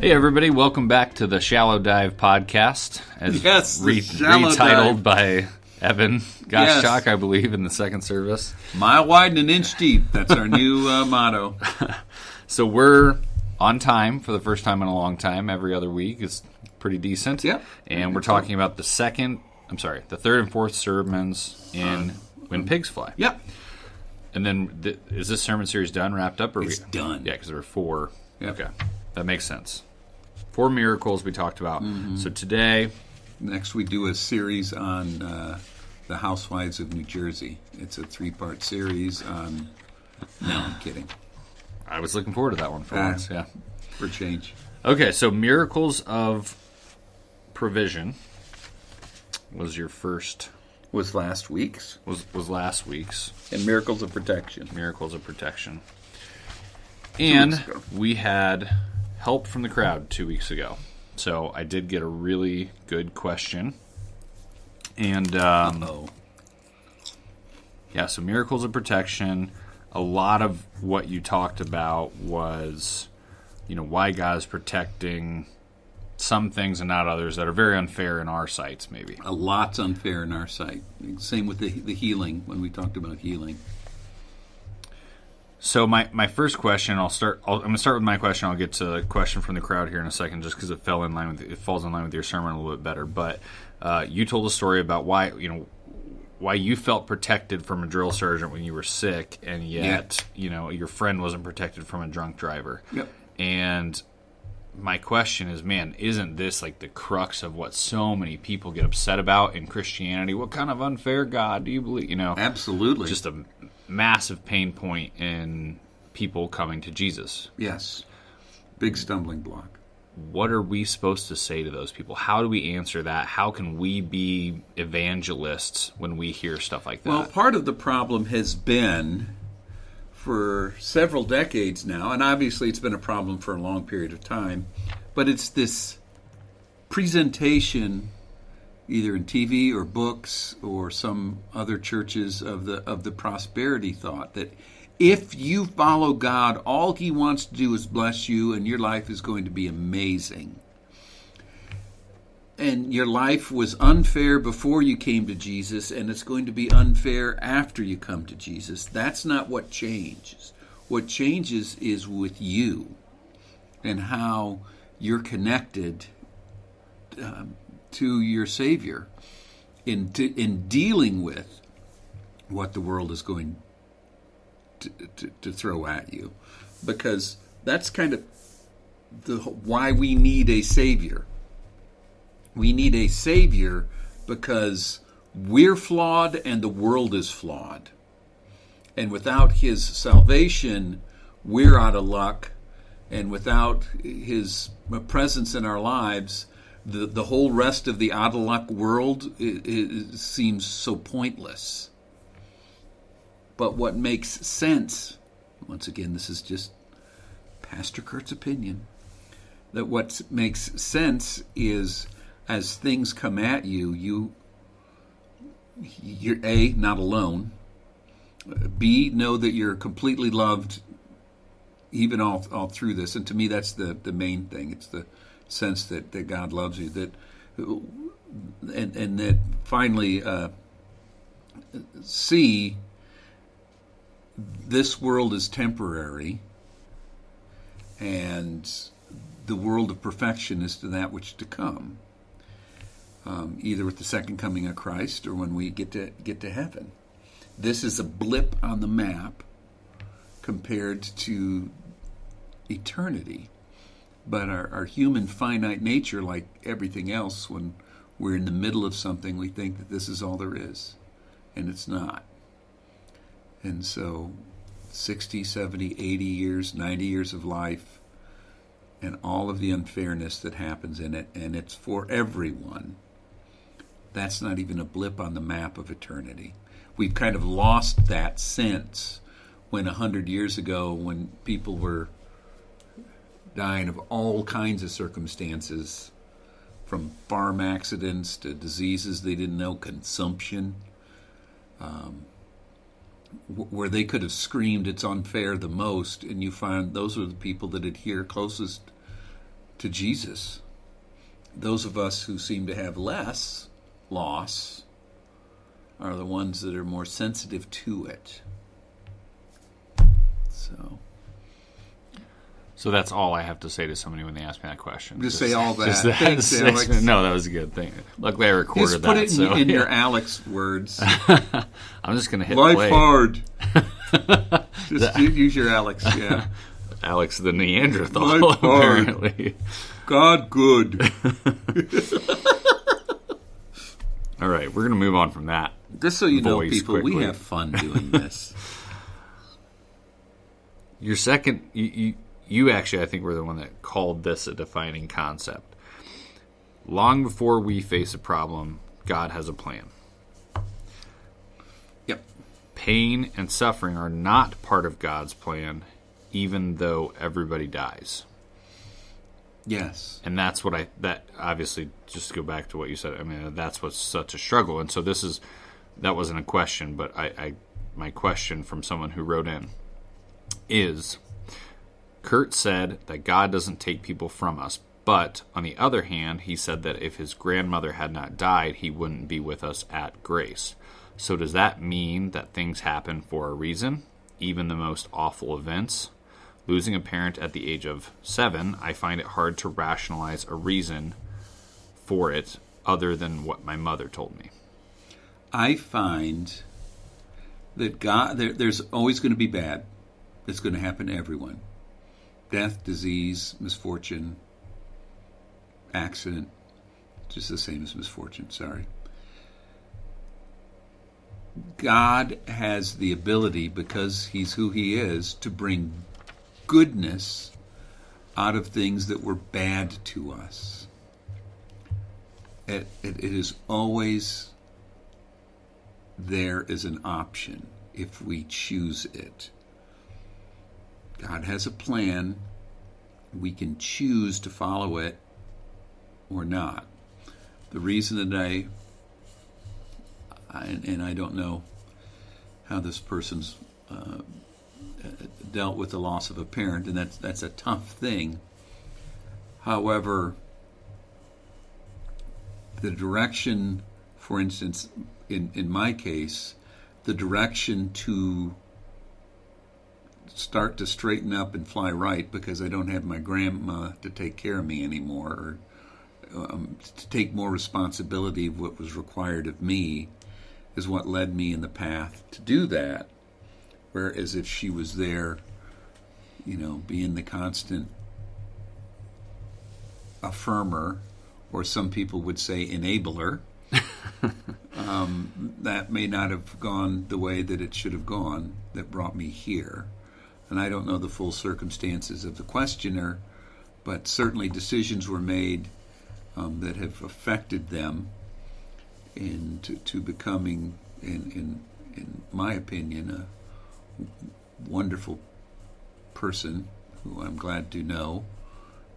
Hey everybody, welcome back to the Shallow Dive podcast, as retitled by Evan Goschak, I believe, in the second service. Mile wide and an inch deep. That's our new motto. So we're on time for the first time in a long time. Every other week is pretty decent. Yep. And we're talking about the third and fourth sermons in When Pigs Fly. Yep. And then, is this sermon series wrapped up? It's done. Yeah, because there were four. Yep. Okay, that makes sense. 4 miracles we talked about. Mm-hmm. So today... Next we do a series on the Housewives of New Jersey. It's a 3-part series on... No, I'm kidding. I was looking forward to that one for once, yeah. For change. Okay, so Miracles of Provision was your first... Was last week's. Was last week's. And Miracles of Protection. Miracles of Protection. And we had help from the crowd 2 weeks ago. So I did get a really good question. And, yeah, so Miracles of Protection. A lot of what you talked about was, why God is protecting some things and not others that are very unfair in our sights, maybe. A lot's unfair in our sight. Same with the healing, when we talked about healing. So my first question, I'm going to start with my question. I'll get to the question from the crowd here in a second, just because it falls in line with your sermon a little bit better. But you told a story about why you felt protected from a drill sergeant when you were sick, and yet your friend wasn't protected from a drunk driver. Yep. And my question is, man, isn't this like the crux of what so many people get upset about in Christianity? What kind of unfair God do you believe? Absolutely. Just a massive pain point in people coming to Jesus. Yes. Big stumbling block. What are we supposed to say to those people? How do we answer that? How can we be evangelists when we hear stuff like that? Well, part of the problem has been for several decades now, and obviously it's been a problem for a long period of time, but it's this presentation, either in TV or books or some other churches, of the prosperity thought that if you follow God, all He wants to do is bless you, and your life is going to be amazing. And your life was unfair before you came to Jesus, and it's going to be unfair after you come to Jesus. That's not what changes. What changes is with you and how you're connected to your Savior in dealing with what the world is going to throw at you. Because that's kind of why we need a Savior. We need a Savior because we're flawed and the world is flawed. And without His salvation, we're out of luck. And without His presence in our lives, the whole rest of the out of luck world it seems so pointless. But what makes sense, once again, this is just Pastor Kurt's opinion, that what makes sense is, as things come at you, you're A, not alone. B, know that you're completely loved even all through this. And to me, that's the main thing. It's the sense that God loves you. And that finally, C, this world is temporary, and the world of perfection is to that which to come. Either with the second coming of Christ or when we get to heaven. This is a blip on the map compared to eternity. But our human finite nature, like everything else, when we're in the middle of something, we think that this is all there is. And it's not. And so 60, 70, 80 years, 90 years of life, and all of the unfairness that happens in it, and it's for everyone. That's not even a blip on the map of eternity. We've kind of lost that sense when 100 years ago, when people were dying of all kinds of circumstances, from farm accidents to diseases they didn't know, consumption, where they could have screamed it's unfair the most, and you find those are the people that adhere closest to Jesus. Those of us who seem to have less loss are the ones that are more sensitive to it. So that's all I have to say to somebody when they ask me that question. Just say all that. Just that. Thanks, Alex. No, that was a good thing. Luckily, I recorded just put that. it in your Alex words. I'm just going to hit Life play. hard. Just use your Alex, yeah. Alex the Neanderthal, Life hard. apparently. God good. All right, we're going to move on from that. Just so you know, voice people, quickly. we have fun doing this. Your second, you actually, I think, were the one that called this a defining concept. Long before we face a problem, God has a plan. Yep. Pain and suffering are not part of God's plan, even though everybody dies. Yes. And that's what that obviously, just to go back to what you said, I mean, that's what's such a struggle. And so that wasn't a question, but my question from someone who wrote in is, Kurt said that God doesn't take people from us, but on the other hand, he said that if his grandmother had not died, he wouldn't be with us at Grace. So does that mean that things happen for a reason, even the most awful events? Losing a parent at the age of 7, I find it hard to rationalize a reason for it other than what my mother told me. I find that God, there's always going to be bad. It's going to happen to everyone. Death, disease, misfortune, accident, just the same as misfortune, sorry. God has the ability, because he's who he is, to bring goodness out of things that were bad to us. It is always there as an option if we choose it. God has a plan. We can choose to follow it or not. The reason that I don't know how this person's dealt with the loss of a parent, and that's a tough thing. However, the direction, for instance, in my case, the direction to start to straighten up and fly right, because I don't have my grandma to take care of me anymore, or to take more responsibility of what was required of me, is what led me in the path to do that. Whereas if she was there, being the constant affirmer, or some people would say enabler, that may not have gone the way that it should have gone, that brought me here. And I don't know the full circumstances of the questioner, but certainly decisions were made that have affected them into becoming, in my opinion, a wonderful person who I'm glad to know.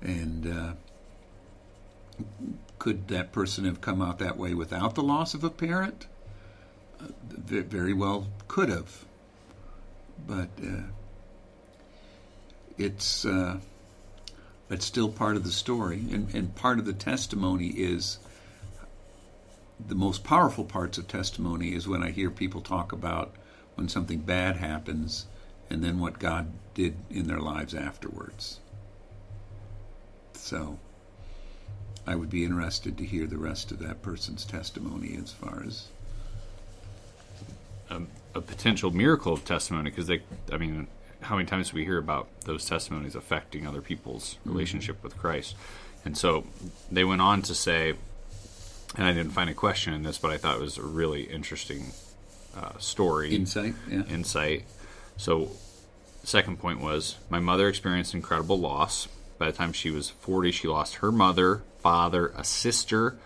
And could that person have come out that way without the loss of a parent? Very well could have. But it's still part of the story. And part of the testimony is, the most powerful parts of testimony is when I hear people talk about when something bad happens and then what God did in their lives afterwards. So I would be interested to hear the rest of that person's testimony as far as a potential miracle of testimony, because how many times do we hear about those testimonies affecting other people's relationship with Christ? And so they went on to say, and I didn't find a question in this, but I thought it was a really interesting story. Insight. So, second point was, my mother experienced incredible loss. By the time she was 40, she lost her mother, father, a sister,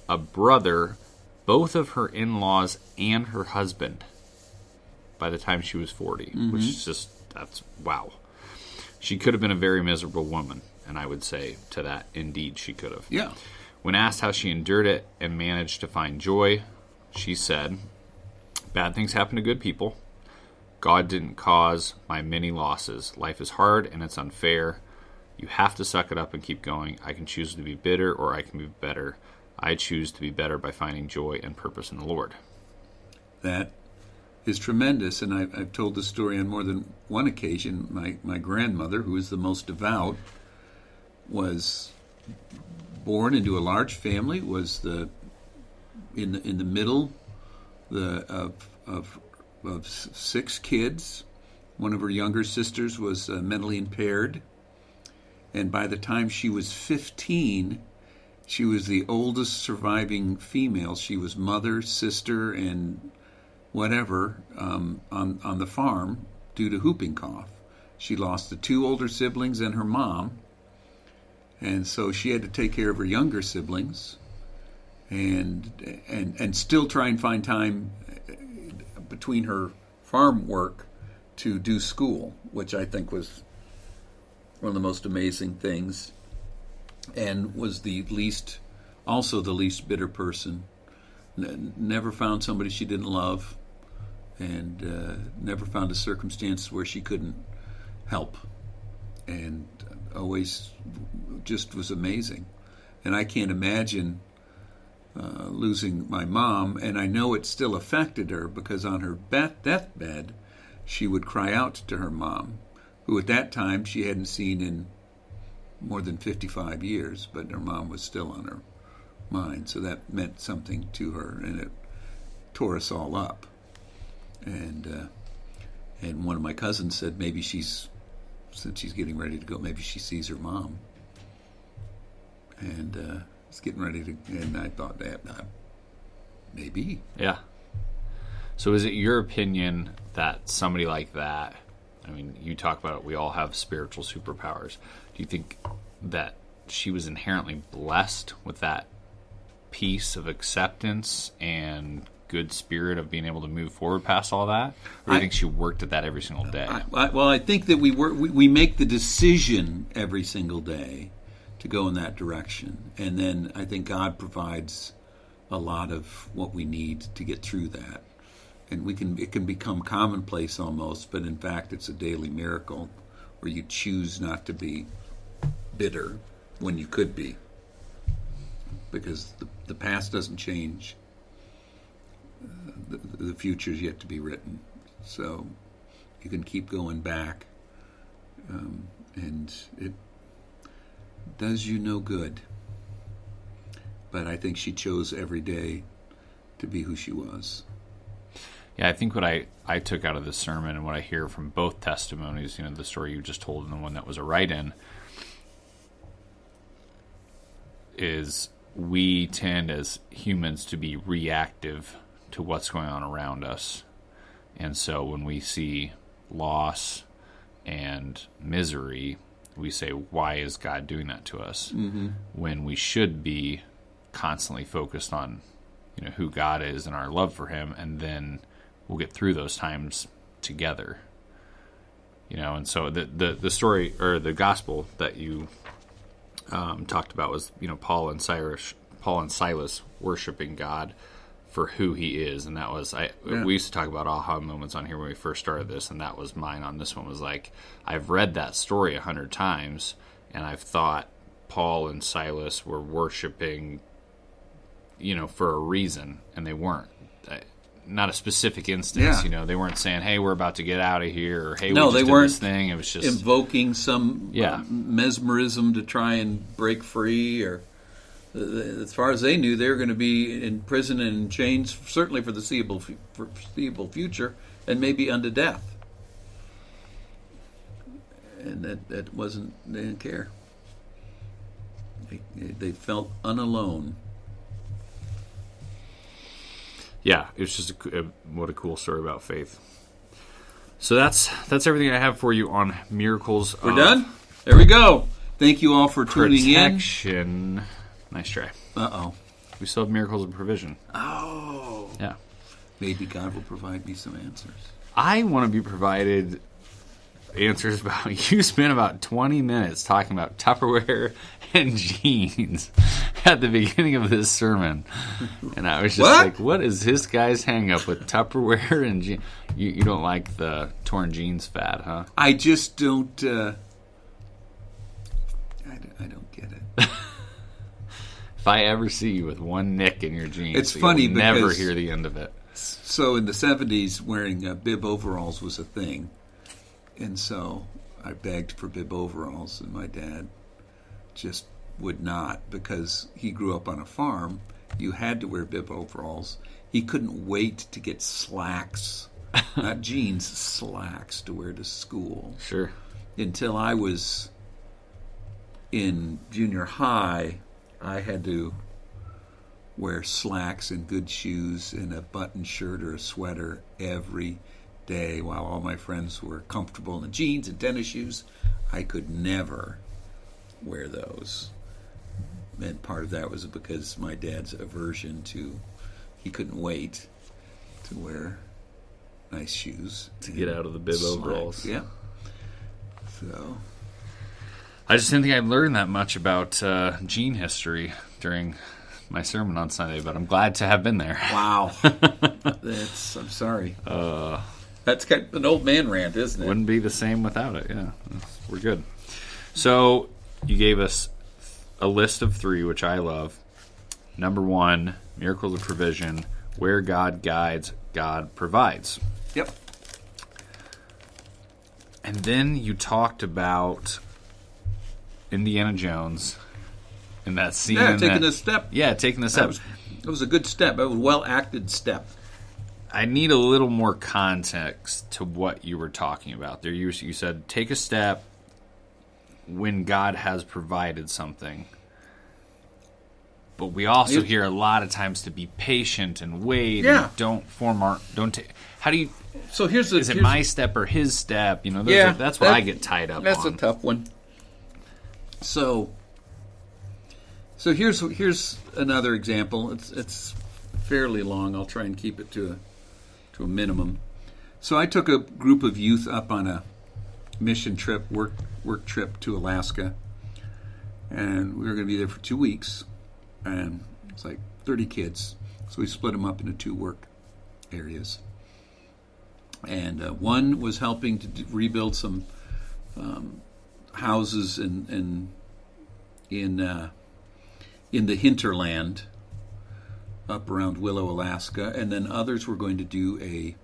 a brother, both of her in-laws, and her husband by the time she was 40, which is that's wow. She could have been a very miserable woman, and I would say to that, indeed, she could have. Yeah. When asked how she endured it and managed to find joy, she said, bad things happen to good people. God didn't cause my many losses. Life is hard and it's unfair. You have to suck it up and keep going. I can choose to be bitter or I can be better. I choose to be better by finding joy and purpose in the Lord. That is tremendous, and I've told this story on more than one occasion. My grandmother, who is the most devout, was born into a large family, was in the middle of 6 kids. One of her younger sisters was mentally impaired, and by the time she was 15, she was the oldest surviving female. She was mother, sister, and whatever on the farm due to whooping cough. She lost the 2 older siblings and her mom, and so she had to take care of her younger siblings and still try and find time between her farm work to do school, which I think was one of the most amazing things, and was also the least bitter person. Never found somebody she didn't love, and never found a circumstance where she couldn't help, and always just was amazing. And I can't imagine losing my mom, and I know it still affected her because on her deathbed, she would cry out to her mom, who at that time she hadn't seen in more than 55 years, but her mom was still on her mind, so that meant something to her, and it tore us all up. And one of my cousins said maybe since she's getting ready to go, maybe she sees her mom. And it's getting ready to, and I thought that maybe. Yeah. So is it your opinion that somebody like that, I mean, you talk about it, we all have spiritual superpowers. Do you think that she was inherently blessed with that piece of acceptance and good spirit of being able to move forward past all that? Or do you think she worked at that every single day? I think that we make the decision every single day to go in that direction. And then I think God provides a lot of what we need to get through that. And it can become commonplace almost, but in fact it's a daily miracle where you choose not to be bitter when you could be. Because the past doesn't change. The future's yet to be written. So you can keep going back. And it does you no good. But I think she chose every day to be who she was. Yeah, I think what I took out of this sermon and what I hear from both testimonies, the story you just told and the one that was a write-in, is we tend as humans to be reactive to what's going on around us. And so when we see loss and misery, we say, why is God doing that to us? Mm-hmm. When we should be constantly focused on who God is and our love for him, and then we'll get through those times together. And so the story or the gospel that you talked about was Paul and Silas worshiping God for who he is, and that was we used to talk about aha moments on here when we first started this, and that was mine on this one. Was like, I've read that story 100 times, and I've thought Paul and Silas were worshiping for a reason, and they weren't. Not a specific instance, they weren't saying, "Hey, we're about to get out of here," or "Hey, we just did this thing." It was just invoking some mesmerism to try and break free. Or as far as they knew, they were going to be in prison and in chains, certainly for the foreseeable future, and maybe unto death. And that wasn't. They didn't care. They felt unalone. Yeah, it's just what a cool story about faith. So that's everything I have for you on miracles. We're done? There we go. Thank you all for tuning in. Nice try. Uh-oh. We still have miracles of provision. Oh. Yeah. Maybe God will provide me some answers. I want to be provided answers about... You spent about 20 minutes talking about Tupperware and jeans at the beginning of this sermon. And I was just like, what is this guy's hang up with Tupperware and jeans? You don't like the torn jeans fad, huh? I just don't... I don't get it. If I ever see you with one nick in your jeans, It's funny you'll never because- hear the end of it. So in the 70s, wearing bib overalls was a thing. And so I begged for bib overalls, and my dad just would not, because he grew up on a farm. You had to wear bib overalls. He couldn't wait to get slacks, not jeans, slacks to wear to school. Sure. Until I was in junior high, I had to wear slacks and good shoes and a button shirt or a sweater every day, while all my friends were comfortable in jeans and tennis shoes. I could never wear those. And part of that was because my dad's aversion to, he couldn't wait to wear nice shoes. To get out of the bib slacks. overalls. Yeah. So, I just didn't think I'd learn that much about gene history during my sermon on Sunday, but I'm glad to have been there. wow. I'm sorry. That's kind of an old man rant, isn't it? Wouldn't be the same without it. Yeah, we're good. So you gave us a list of 3, which I love. Number 1, miracles of provision. Where God guides, God provides. Yep. And then you talked about Indiana Jones in that scene. Yeah, taking a step. Yeah, taking the step. That was a good step. That was a well-acted step. I need a little more context to what you were talking about there. You said, take a step when God has provided something. But we also hear a lot of times to be patient and wait. Yeah. And don't take. How do you? So Is it my step or his step? You know, that's what I get tied up That's on. a tough one. So here's another example. It's fairly long. I'll try and keep it to a minimum. So I took a group of youth up on a mission trip, work trip to Alaska, and we were going to be there for 2 weeks, and it's like 30 kids. So we split them up into 2 work areas, and one was helping to rebuild some houses in the hinterland up around Willow, Alaska, and then others were going to do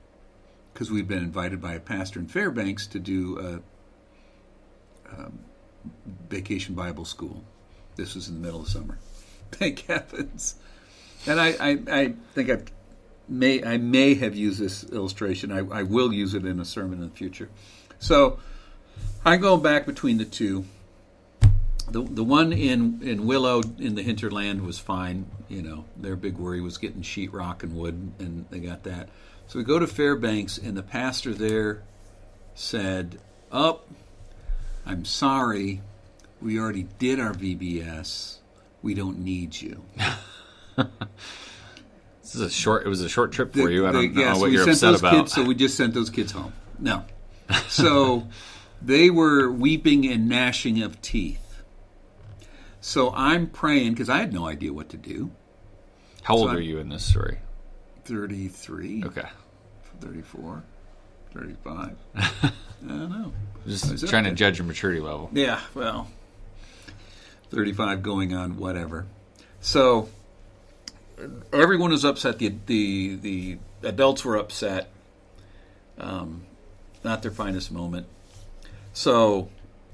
because we'd been invited by a pastor in Fairbanks to do a vacation Bible school. This was in the middle of summer. Thank heavens. And I think I may have used this illustration. I will use it in a sermon in the future. So I go back between the 2. The one in Willow in the hinterland was fine. You know, their big worry was getting sheetrock and wood, and they got that. So we go to Fairbanks, and the pastor there said, "Oh, I'm sorry, we already did our VBS. We don't need you." It was a short trip for you. I don't know so what we you're sent upset those about. kids, so we just sent those kids home. No. So they were weeping and gnashing of teeth. So I'm praying, because I had no idea what to do. How old are you in this story? 33. Okay. 34. 35. I don't know. Just trying to judge your maturity level. Yeah, well, 35 going on, whatever. So everyone was upset. The adults were upset. Not their finest moment. So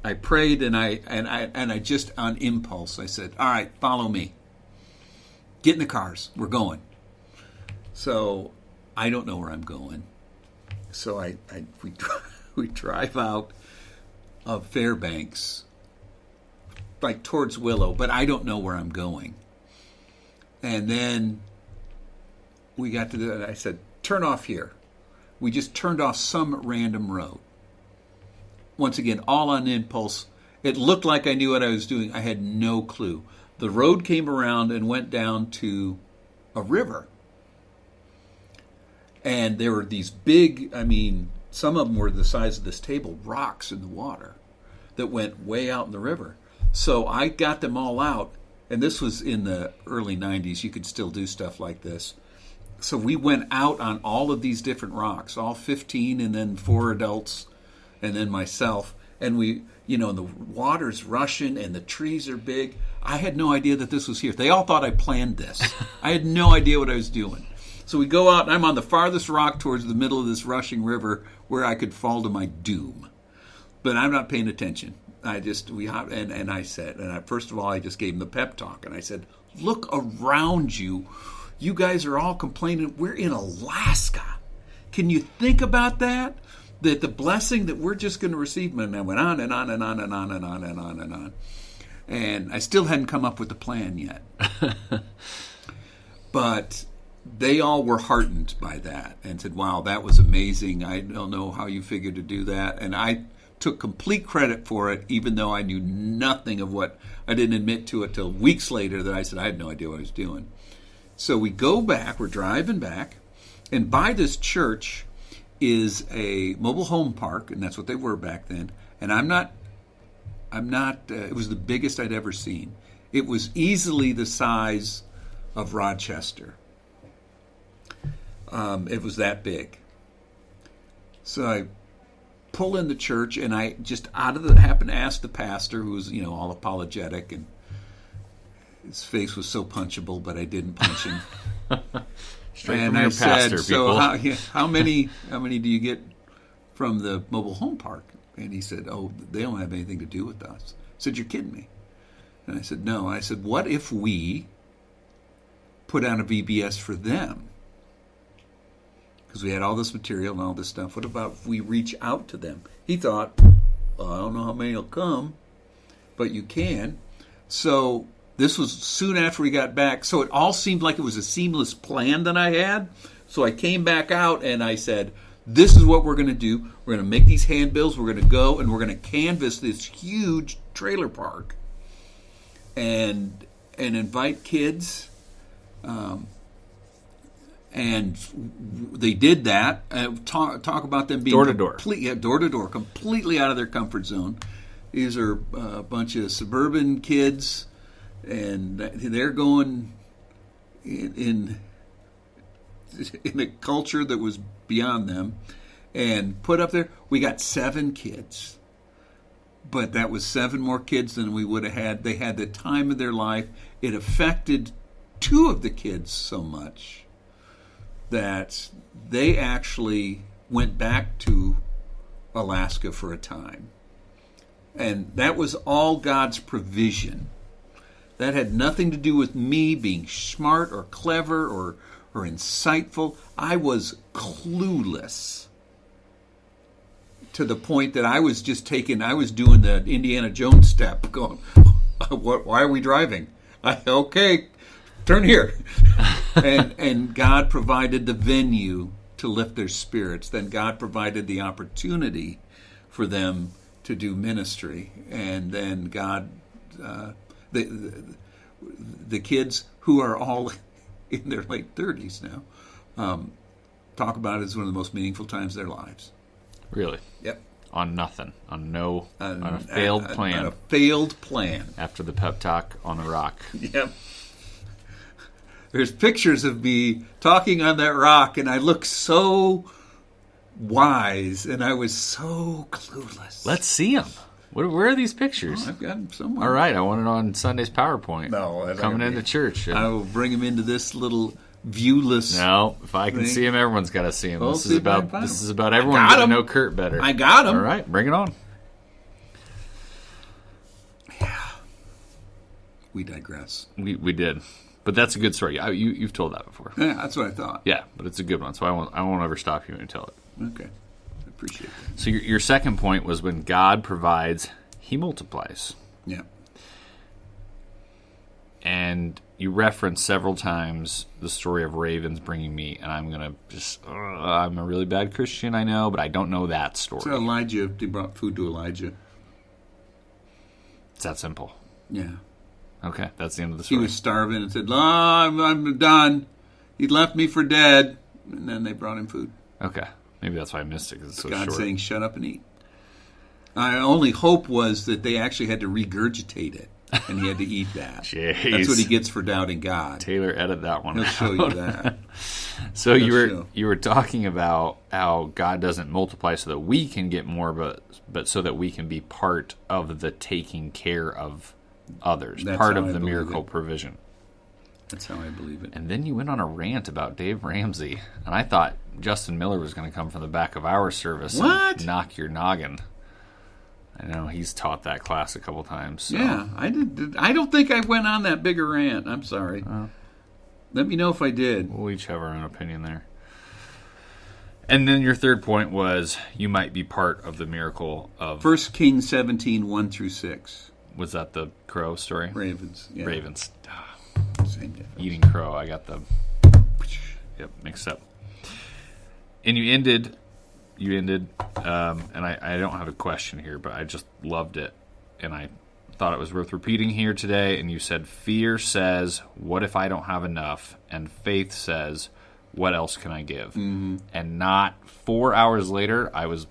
I prayed, and I just on impulse I said, "All right, follow me. Get in the cars. We're going." So I don't know where I'm going. So we drive out of Fairbanks, like towards Willow, but I don't know where I'm going. And then we got to I said, "Turn off here." We just turned off some random road. Once again, all on impulse. It looked like I knew what I was doing. I had no clue. The road came around and went down to a river. And there were these big, some of them were the size of this table, rocks in the water that went way out in the river. So I got them all out, and this was in the early 90s. You could still do stuff like this. So we went out on all of these different rocks, all 15, and then 4 adults, and then myself, and the water's rushing and the trees are big. I had no idea that this was here. They all thought I planned this. I had no idea what I was doing. So we go out, and I'm on the farthest rock towards the middle of this rushing river where I could fall to my doom. But I'm not paying attention. First of all, I just gave him the pep talk, and I said, look around you. You guys are all complaining. We're in Alaska. Can you think about that? That the blessing that we're just going to receive. And I went on and on and on and on and on and on and on. And I still hadn't come up with a plan yet. But they all were heartened by that and said, wow, that was amazing. I don't know how you figured to do that. And I took complete credit for it, even though I knew nothing of what. I didn't admit to it till weeks later that I said I had no idea what I was doing. So we go back, we're driving back, and by this church is a mobile home park, and that's what they were back then. And I'm not, it was the biggest I'd ever seen. It was easily the size of Rochester. It was that big. So I pull in the church, and I just happened to ask the pastor, who was, all apologetic, and his face was so punchable, but I didn't punch him. Straight and from your I pastor, said, so people. how many do you get from the mobile home park? And he said, oh, they don't have anything to do with us. I said, you're kidding me. And I said, no. I said, what if we put on a VBS for them? Because we had all this material and all this stuff. What about if we reach out to them? He thought, well, I don't know how many will come, but you can. So this was soon after we got back. So it all seemed like it was a seamless plan that I had. So I came back out and I said, this is what we're going to do. We're going to make these handbills. We're going to go and we're going to canvass this huge trailer park and invite kids. And they did that. Talk about them being door to door. Door to door, completely out of their comfort zone. These are a bunch of suburban kids, and they're going in a culture that was beyond them. And put up there, we got 7 kids. But that was 7 more kids than we would have had. They had the time of their life. It affected 2 of the kids so much that they actually went back to Alaska for a time. And that was all God's provision. That had nothing to do with me being smart or clever or insightful. I was clueless to the point that I was doing the Indiana Jones step, going, why are we driving? Okay, turn here. and God provided the venue to lift their spirits. Then God provided the opportunity for them to do ministry. And then God, the kids who are all in their late 30s now, talk about it as one of the most meaningful times of their lives. Really? Yep. On nothing. On a failed plan. On a failed plan. After the pep talk on the rock. Yep. There's pictures of me talking on that rock, and I look so wise, and I was so clueless. Let's see them. Where are these pictures? Oh, I've got them somewhere. All right, I want it on Sunday's PowerPoint. No, that's coming into church. I will bring them into this little viewless. No, if I can see them, everyone's got to see them. Well, this is about everyone getting to know Kurt better. I got them. All right, bring it on. Yeah, we digress. We did, but that's a good story. You've told that before. Yeah, that's what I thought. Yeah, but it's a good one, so I won't ever stop you when you tell it. Okay, I appreciate that. So your second point was when God provides, He multiplies. Yeah. And you referenced several times the story of ravens bringing meat, and I'm going to just, I'm a really bad Christian, I know, but I don't know that story. So Elijah, they brought food to Elijah. It's that simple. Yeah. Okay, that's the end of the story. He was starving and said, I'm done. He left me for dead. And then they brought him food. Okay, maybe that's why I missed it, because it's so God short. saying, shut up and eat. My only hope was that they actually had to regurgitate it. And he had to eat that. Jeez. That's what he gets for doubting God. Taylor, edit that one. He'll show you that. So show. you were talking about how God doesn't multiply so that we can get more, but so that we can be part of the taking care of others, That's part how of I the believe miracle it. provision. That's how I believe it. And then you went on a rant about Dave Ramsey, and I thought Justin Miller was going to come from the back of our service What? and knock your noggin. I know he's taught that class a couple times. So. Yeah, I did. I don't think I went on that bigger rant. I'm sorry. Let me know if I did. We'll each have our own opinion there. And then your third point was you might be part of the miracle of... 1 Kings 17, 1 through 6. Was that the crow story? Ravens. Yeah. Ravens. Same difference. Eating crow. I got the... Yep, mixed up. And you ended, and I don't have a question here, but I just loved it. And I thought it was worth repeating here today. And you said, fear says, what if I don't have enough? And faith says, what else can I give? Mm-hmm. And not 4 hours later, I was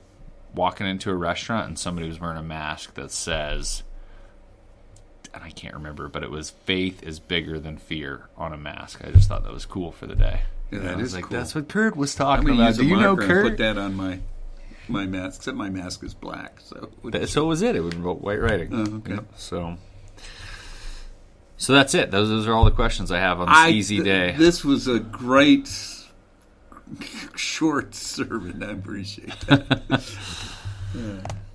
walking into a restaurant and somebody was wearing a mask that says, and I can't remember, but it was faith is bigger than fear on a mask. I just thought that was cool for the day. Yeah, that I was is like, cool. that's what Kurt was I'm talking going to about. use a Do you know marker and Kurt? put that on my mask, except my mask is black. So was it. It was white writing. Oh, okay. Yep. So that's it. Those are all the questions I have on this easy day. This was a great short sermon. I appreciate that.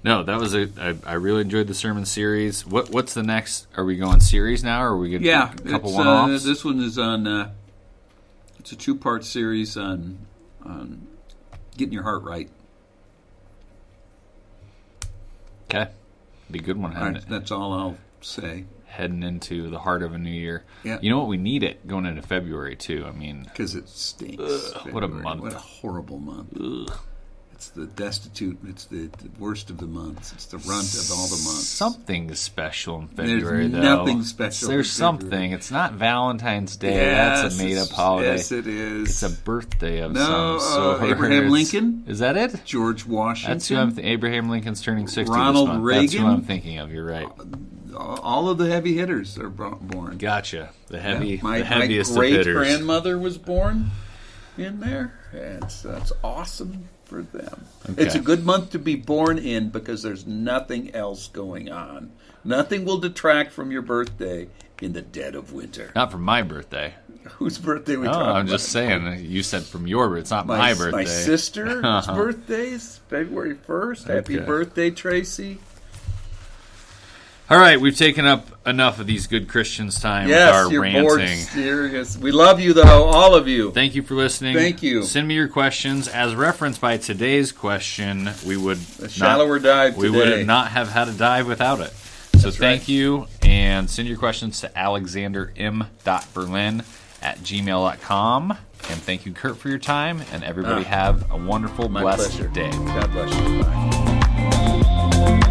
No, that was I really enjoyed the sermon series. What's the next? Are we going series now, or are we going to do a couple one-offs? This one is on. It's a 2-part series on getting your heart right. Okay, be a good one. That's all I'll say. Heading into the heart of a new year. Yeah. You know what? We need it going into February too. I mean, Because it stinks. what a February. month. What a horrible month. ugh. It's the destitute. It's the worst of the months. It's the runt of all the months. Something special in February, There's though. nothing special There's in February. something. It's not Valentine's Day. That's a made-up holiday. Yes, it is. It's a birthday of No, some sort. Abraham Lincoln? Is that it? George Washington. That's who I'm Abraham Lincoln's turning 60 Ronald this month. That's who Reagan? I'm thinking of. You're right. All of the heavy hitters are born. Gotcha. The Yeah, the heaviest my of hitters. great-grandmother was born in there. That's awesome for them. Okay. It's a good month to be born in because there's nothing else going on. Nothing will detract from your birthday in the dead of winter. Not for my birthday. Whose birthday we No, talking I'm just about? saying. You said from your birthday. It's not my birthday. My sister's birthday's February 1st. Happy Okay. birthday, Tracy. All right, we've taken up enough of these good Christians' time Yes, with our you're ranting. bored. Serious. We love you, though, all of you. Thank you for listening. Thank you. Send me your questions. As referenced by today's question, we would A shallower dive we today. would not have had a dive without it. So thank you, and send your questions to alexanderm.berlin@gmail.com. And thank you, Kurt, for your time. And everybody have a wonderful, My blessed pleasure. day. God bless you. Bye.